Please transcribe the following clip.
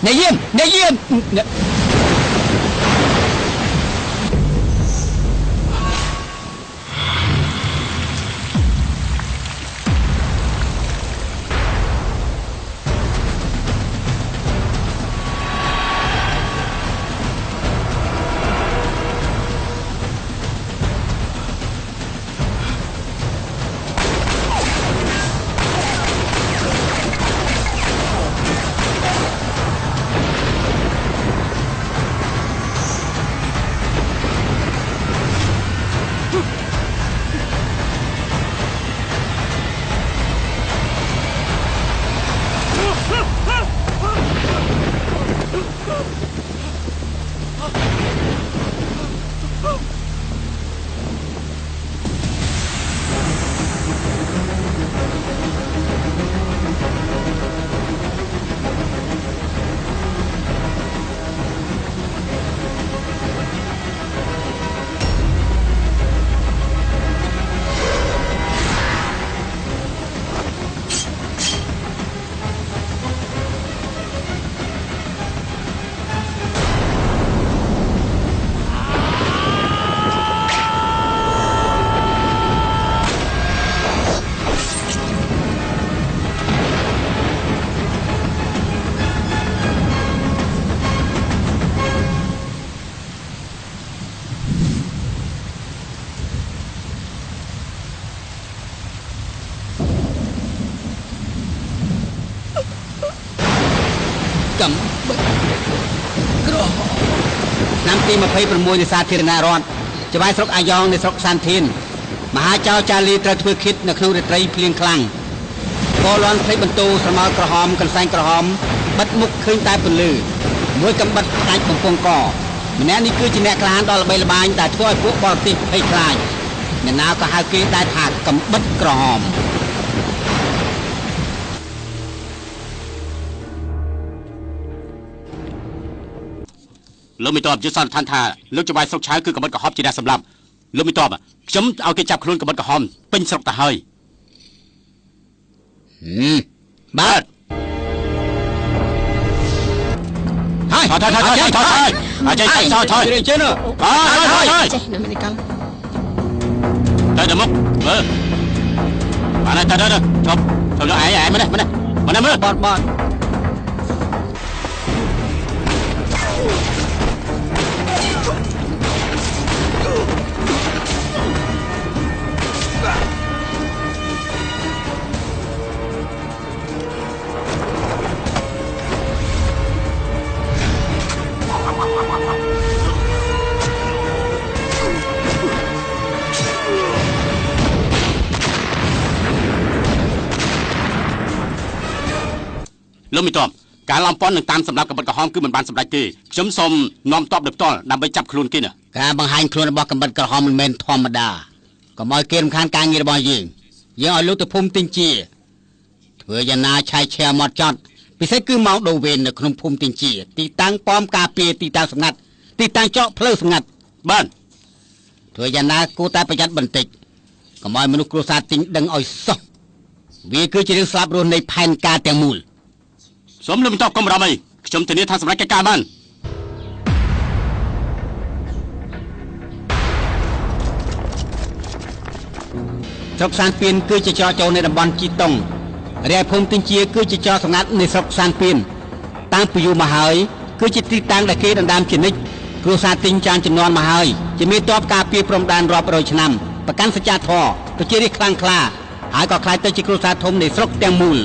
អ្នកយាមកំបិតក្រហមឆ្នាំទី26នៃសាធារណរដ្ឋច្បាយស្រុកអាយ៉ងនៃស្រុកសានធានមហាចៅចាលីត្រូវធ្វើឃាតនៅក្នុងរាត្រីភ្លៀងខ្លាំងក៏លាន់ភ្លេចបន្ទូស្រមោលក្រហមកន្សែងក្រហមបិទមុខឃើញតែពន្លឺមួយកំបិតដាច់បំពង់កម្នាក់នេះគឺជាអ្នកក្លាហានដ៏ល្បីល្បាញដែលធ្វើឲ្យពួកបរទេសភ័យខ្លាចអ្នកណាក៏ហៅគេដែរថាកំបិតក្រហមលោកមិនតបជាសន្និដ្ឋានថាលោកច្បាយស្រុកឆៅគឺកំបិតក្រហមជាអ្នកសម្លាប់លោកមិនតបខ្ញុំឲ្យគេចាប់ខ្លួនកំបិតក្រហមពេញស្រុកទៅហើយបាទហើយថយចេះណាមិនកាល់ទៅមកមើលបានទៅឈប់យកឯងមកនេះមើលបតលោកមិនតបការឡំប៉ុននឹងតាមសម្រាប់កំបិតក្រហមគឺមិនបានសម្រេចទេខ្ញុំសូមនាំតបដោយផ្ទាល់ដើម្បីចាប់ខ្លួនគេណាការបង្ហាញខ្លួនរបស់កំបិតក្រហមមិនមែនធម្មតាកុំឲ្យគេរំខានការងាររបស់យើងឲ្យលោកទៅភូមិទិញជាធ្វើយ៉ាងណាឆាយឆែមកចត់ពិសេសគឺមកដូវវេននៅក្នុងភូមិទិញជាទីតាំងប៉មការពារទីតាំងសម្ងាត់ទីតាំងចកផ្លូវសម្ងាត់បានធ្វើយ៉ាងណាគួរតែប្រយ័ត្នបន្តិចកុំឲ្យមនុស្សគ្រួសារទិញដឹងឲ្យសោះវាគឺជារឿងស្លាប់រស់នៃផែនការទាំងមូលសូមលោកមិនតបកុំបារម្ភអីខ្ញុំធានាថាសម្រាប់កិច្ចការបានស្រុកសានពៀនគឺជាចរចូលនៃតំបន់ជីតុងរាយភូមិទិញជាគឺជាចរសម្ងាត់នៃស្រុកសានពៀនតាំងពីយូរមកហើយគឺជាទីតាំងដែលគេដណ្ដើមជានិច្ចគ្រួសារទិញចានចំនួនមកហើយជាមានតបការពារព្រំដែនរាប់រយឆ្នាំប្រកាន់សច្ចធម៌ប្រជារាស្ត្រខ្លាំងក្លាហើយក៏ខ្លាចទៅជាគ្រួសារធំនៃស្រុកទាំងមូល